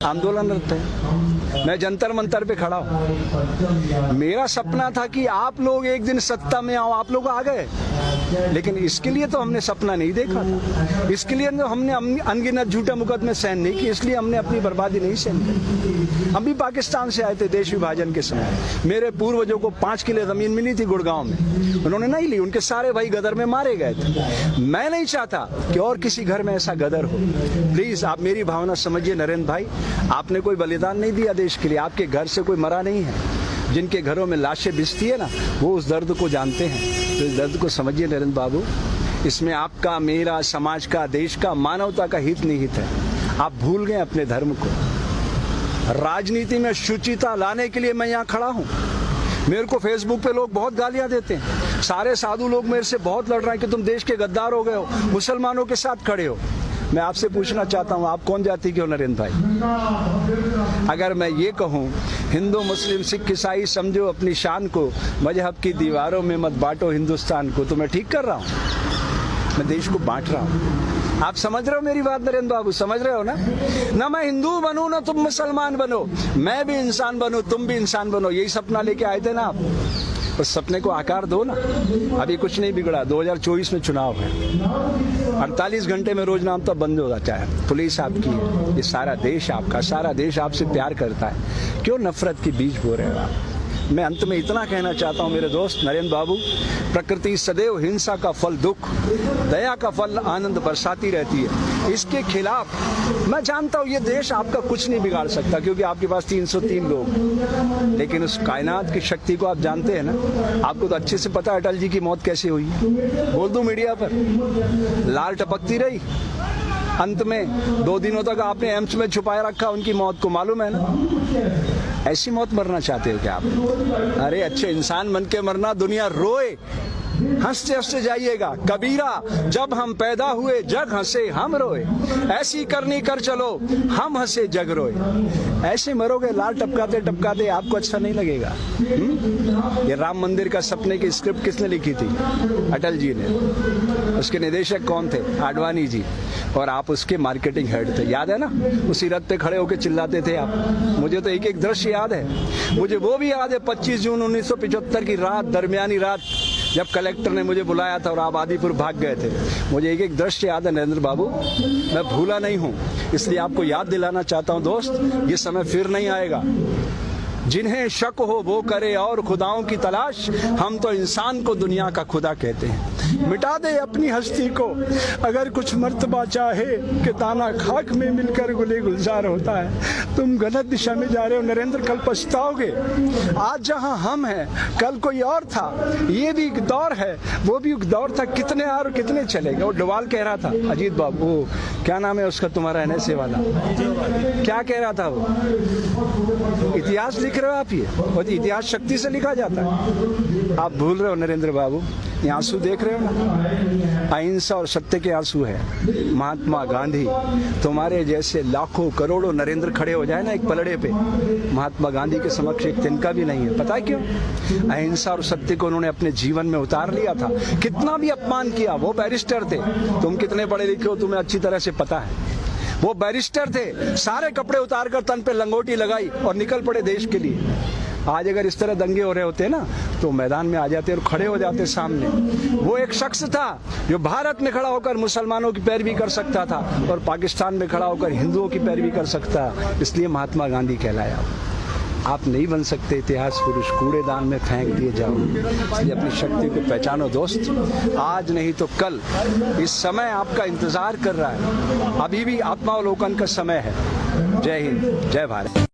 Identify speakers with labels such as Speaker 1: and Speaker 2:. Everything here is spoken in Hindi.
Speaker 1: आंदोलनरत है। मैं जंतर मंतर पे खड़ा हूँ। मेरा सपना था कि आप लोग एक दिन सत्ता में आओ। आप लोग आ गए, लेकिन इसके लिए तो हमने सपना नहीं देखा था। इसके लिए तो हमने अनगिनत झूठे मुकदमे सहन नहीं किए। इसलिए हमने अपनी बर्बादी नहीं सहन की। हम भी पाकिस्तान से आए थे देश विभाजन के समय। मेरे पूर्वजों को 5 किले जमीन मिली थी गुड़गांव में, उन्होंने नहीं ली। उनके सारे भाई गदर में मारे गए थे। मैं नहीं चाहता कि और किसी घर में ऐसा गदर हो। प्लीज आप मेरी भावना समझिए नरेंद्र भाई। आपने कोई बलिदान नहीं दिया देश के लिए। आपके घर से कोई मरा नहीं है। जिनके घरों में लाशें बिछती है ना, वो उस दर्द को जानते हैं। तो इस दर्द को समझिए नरेंद्र बाबू। इसमें आपका, मेरा, समाज का, देश का, मानवता का हित निहित है। आप भूल गए अपने धर्म को। राजनीति में शुचिता लाने के लिए मैं यहाँ खड़ा हूँ। मेरे को फेसबुक पे लोग बहुत गालियां देते हैं। सारे साधु लोग मेरे से बहुत लड़ रहे हैं कि तुम देश के गद्दार हो गए हो, मुसलमानों के साथ खड़े हो। मैं आपसे पूछना चाहता हूं, आप कौन जाति के हो नरेंद्र भाई? अगर मैं ये कहूं हिंदू मुस्लिम सिख ईसाई समझो अपनी शान को, मजहब की दीवारों में मत बांटो हिंदुस्तान को, तो मैं ठीक कर रहा हूं? मैं देश को बांट रहा हूं। आप समझ रहे हो मेरी बात नरेंद्र बाबू? समझ रहे हो ना? ना मैं हिंदू बनूं ना तुम मुसलमान बनो। मैं भी इंसान बनूं, तुम भी इंसान बनो। यही सपना लेके आए थे ना आप? उस सपने को आकार दो ना। अभी कुछ नहीं बिगड़ा। 2024 में चुनाव है। 48 घंटे में रोज नाम तो बंद हो जाता है। पुलिस आपकी है, ये सारा देश आपका, सारा देश आपसे प्यार करता है। क्यों नफरत के बीज बो रहे हो आप? मैं अंत में इतना कहना चाहता हूं मेरे दोस्त नरेंद्र बाबू, प्रकृति सदैव हिंसा का फल दुख, दया का फल आनंद बरसाती रहती है। इसके खिलाफ मैं जानता हूं ये देश आपका कुछ नहीं बिगाड़ सकता, क्योंकि आपके पास 303 लोग। लेकिन उस कायनात की शक्ति को आप जानते हैं ना। आपको तो अच्छे से पता है अटल जी की मौत कैसे हुई। बोल दूं मीडिया पर? लाल टपकती रही। अंत में 2 दिनों तक आपने एम्स में छुपाए रखा उनकी मौत को, मालूम है ना? ऐसी मौत मरना चाहते हो क्या आप? अरे अच्छे इंसान बन के मरना, दुनिया रोए, हंसते हंसते जाइएगा। कबीरा जब हम पैदा हुए जग हंसे हम रोए, ऐसी करनी कर चलो हम हंसे जग रोए। ऐसे मरोगे लाल टपकाते टपकाते, आपको अच्छा नहीं लगेगा। ये राम मंदिर का सपने की स्क्रिप्ट किसने लिखी थी? अटल जी ने। उसके निदेशक कौन थे? आडवाणी जी। और आप उसके मार्केटिंग हेड थे, याद है ना? उसी रथ पे खड़े होकर चिल्लाते थे आप। मुझे तो एक एक दृश्य याद है। मुझे वो भी याद है 25 जून 1975 की रात, दरमियानी रात, जब कलेक्टर ने मुझे बुलाया था और आप आदिपुर भाग गए थे। मुझे एक एक दृश्य याद है नरेंद्र बाबू। मैं भूला नहीं हूँ, इसलिए आपको याद दिलाना चाहता हूँ दोस्त, ये समय फिर नहीं आएगा। जिन्हें शक हो वो करे और खुदाओं की तलाश, हम तो इंसान को दुनिया का खुदा कहते हैं। मिटा दे अपनी हस्ती को अगर कुछ मर्तबा चाहे, कि दाना खाक में मिलकर गुले गुलजार होता है। तुम गलत दिशा में जा रहे हो नरेंद्र, कल पछताओगे। आज जहां हम हैं कल कोई और था। ये भी एक दौर है, वो भी एक दौर था। कितने और कितने चलेगा। वो डोवाल कह रहा था, अजीत बाबू, वो क्या नाम है उसका तुम्हारा NSA वाला, क्या कह रहा था वो? इतिहास लिख रहे हो आप, ये और इतिहास शक्ति से लिखा जाता है। आप भूल रहे हो नरेंद्र बाबू। ये आंसू देख रहे हो ना, अहिंसा और सत्य के आंसू है। महात्मा गांधी, तुम्हारे जैसे लाखों करोड़ों नरेंद्र खड़े हो जाए ना एक पलड़े पे, महात्मा गांधी के समक्ष एक तिनका भी नहीं है। पता है क्यों? अहिंसा और सत्य को उन्होंने अपने जीवन में उतार लिया था। कितना भी अपमान किया, वो बैरिस्टर थे। तुम कितने पढ़े लिखे हो तुम्हें अच्छी तरह से पता है। वो बैरिस्टर थे, सारे कपड़े उतार कर तन पे लंगोटी लगाई और निकल पड़े देश के लिए। आज अगर इस तरह दंगे हो रहे होते ना, तो मैदान में आ जाते और खड़े हो जाते सामने। वो एक शख्स था जो भारत में खड़ा होकर मुसलमानों की पैरवी कर सकता था और पाकिस्तान में खड़ा होकर हिंदुओं की पैरवी कर सकता, इसलिए महात्मा गांधी कहलाया। आप नहीं बन सकते इतिहास पुरुष, कूड़ेदान में फेंक दिए जाओ। इसलिए अपनी शक्ति को पहचानो दोस्त। आज नहीं तो कल इस समय आपका इंतजार कर रहा है। अभी भी आत्मावलोकन का समय है। जय हिंद, जय भारत।